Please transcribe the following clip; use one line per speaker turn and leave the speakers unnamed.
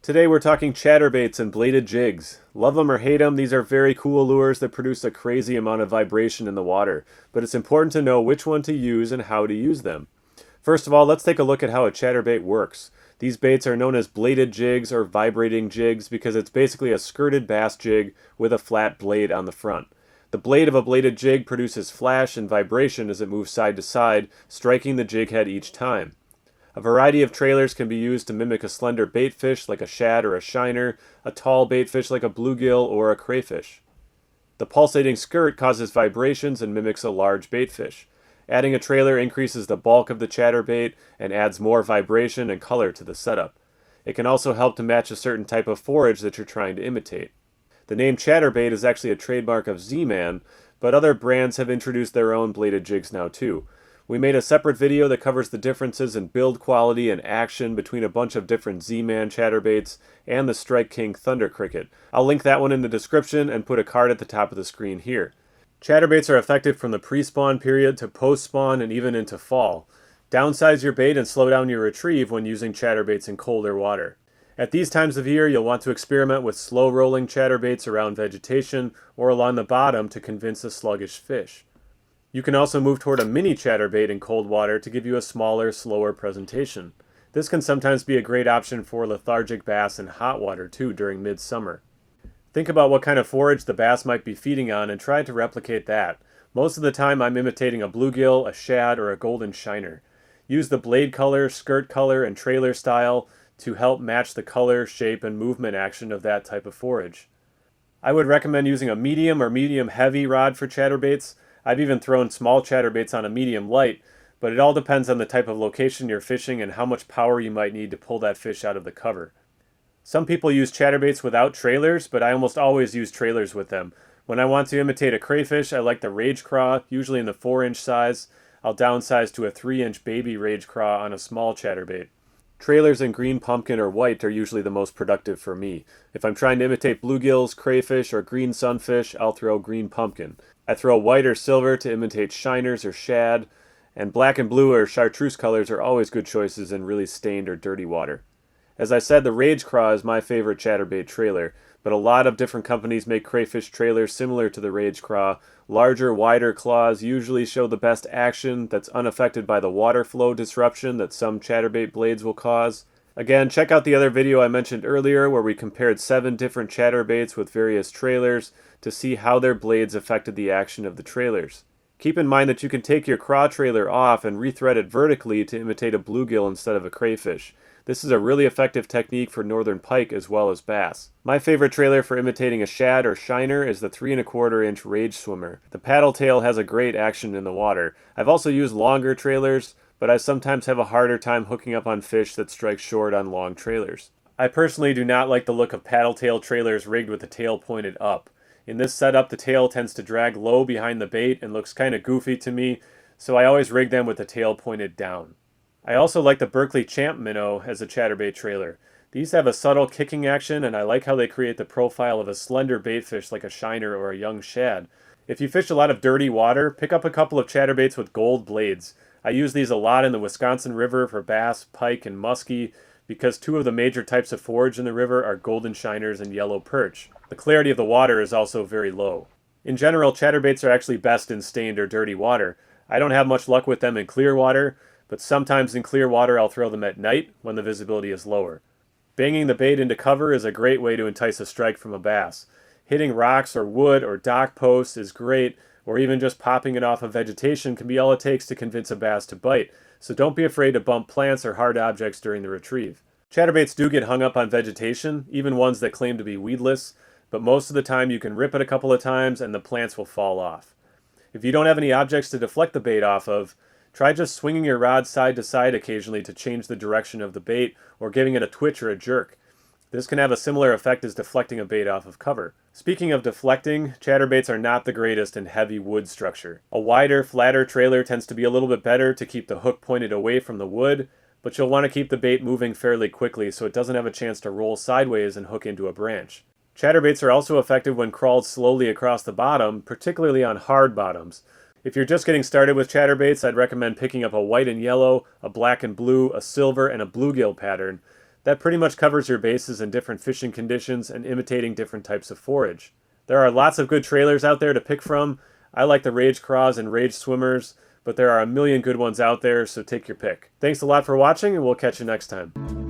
Today we're talking chatterbaits and bladed jigs. Love them or hate them, these are very cool lures that produce a crazy amount of vibration in the water, but it's important to know which one to use and how to use them. First of all, let's take a look at how a chatterbait works. These baits are known as bladed jigs or vibrating jigs because it's basically a skirted bass jig with a flat blade on the front. The blade of a bladed jig produces flash and vibration as it moves side to side, striking the jig head each time. A variety of trailers can be used to mimic a slender baitfish like a shad or a shiner, a tall baitfish like a bluegill or a crayfish. The pulsating skirt causes vibrations and mimics a large baitfish. Adding a trailer increases the bulk of the chatterbait and adds more vibration and color to the setup. It can also help to match a certain type of forage that you're trying to imitate. The name Chatterbait is actually a trademark of Z-Man, but other brands have introduced their own bladed jigs now too. We made a separate video that covers the differences in build quality and action between a bunch of different Z-Man chatterbaits and the Strike King Thunder Cricket. I'll link that one in the description and put a card at the top of the screen here. Chatterbaits are effective from the pre-spawn period to post-spawn and even into fall. Downsize your bait and slow down your retrieve when using chatterbaits in colder water. At these times of year, you'll want to experiment with slow-rolling chatterbaits around vegetation or along the bottom to convince a sluggish fish. You can also move toward a mini chatterbait in cold water to give you a smaller, slower presentation. This can sometimes be a great option for lethargic bass in hot water too during midsummer. Think about what kind of forage the bass might be feeding on and try to replicate that. Most of the time I'm imitating a bluegill, a shad, or a golden shiner. Use the blade color, skirt color, and trailer style to help match the color, shape, and movement action of that type of forage. I would recommend using a medium or medium heavy rod for chatterbaits. I've even thrown small chatterbaits on a medium light, but it all depends on the type of location you're fishing and how much power you might need to pull that fish out of the cover. Some people use chatterbaits without trailers, but I almost always use trailers with them. When I want to imitate a crayfish, I like the rage craw, usually in the 4-inch size. I'll downsize to a 3-inch baby rage craw on a small chatterbait. Trailers in green pumpkin or white are usually the most productive for me. If I'm trying to imitate bluegills, crayfish, or green sunfish, I'll throw green pumpkin. I throw white or silver to imitate shiners or shad, and black and blue or chartreuse colors are always good choices in really stained or dirty water. As I said, the Rage Craw is my favorite chatterbait trailer, but a lot of different companies make crayfish trailers similar to the Rage Craw. Larger, wider claws usually show the best action that's unaffected by the water flow disruption that some chatterbait blades will cause. Again, check out the other video I mentioned earlier where we compared 7 different chatterbaits with various trailers to see how their blades affected the action of the trailers. Keep in mind that you can take your craw trailer off and rethread it vertically to imitate a bluegill instead of a crayfish. This is a really effective technique for northern pike as well as bass. My favorite trailer for imitating a shad or shiner is the 3¼ inch Rage Swimmer. The paddle tail has a great action in the water. I've also used longer trailers, but I sometimes have a harder time hooking up on fish that strike short on long trailers. I personally do not like the look of paddle tail trailers rigged with the tail pointed up. In this setup, the tail tends to drag low behind the bait and looks kind of goofy to me, so I always rig them with the tail pointed down. I also like the Berkley Champ minnow as a chatterbait trailer. These have a subtle kicking action, and I like how they create the profile of a slender baitfish like a shiner or a young shad. If you fish a lot of dirty water, pick up a couple of chatterbaits with gold blades. I use these a lot in the Wisconsin River for bass, pike, and muskie because 2 of the major types of forage in the river are golden shiners and yellow perch. The clarity of the water is also very low. In general, chatterbaits are actually best in stained or dirty water. I don't have much luck with them in clear water, but sometimes in clear water I'll throw them at night when the visibility is lower. Banging the bait into cover is a great way to entice a strike from a bass. Hitting rocks or wood or dock posts is great, or even just popping it off of vegetation can be all it takes to convince a bass to bite, so don't be afraid to bump plants or hard objects during the retrieve. Chatterbaits do get hung up on vegetation, even ones that claim to be weedless, but most of the time you can rip it a couple of times and the plants will fall off. If you don't have any objects to deflect the bait off of, try just swinging your rod side to side occasionally to change the direction of the bait or giving it a twitch or a jerk. This can have a similar effect as deflecting a bait off of cover. Speaking of deflecting, chatterbaits are not the greatest in heavy wood structure. A wider, flatter trailer tends to be a little bit better to keep the hook pointed away from the wood, but you'll want to keep the bait moving fairly quickly so it doesn't have a chance to roll sideways and hook into a branch. Chatterbaits are also effective when crawled slowly across the bottom, particularly on hard bottoms. If you're just getting started with chatterbaits, I'd recommend picking up a white and yellow, a black and blue, a silver, and a bluegill pattern. That pretty much covers your bases in different fishing conditions and imitating different types of forage. There are lots of good trailers out there to pick from. I like the Rage Craws and Rage Swimmers, but there are a million good ones out there, so take your pick. Thanks a lot for watching, and we'll catch you next time.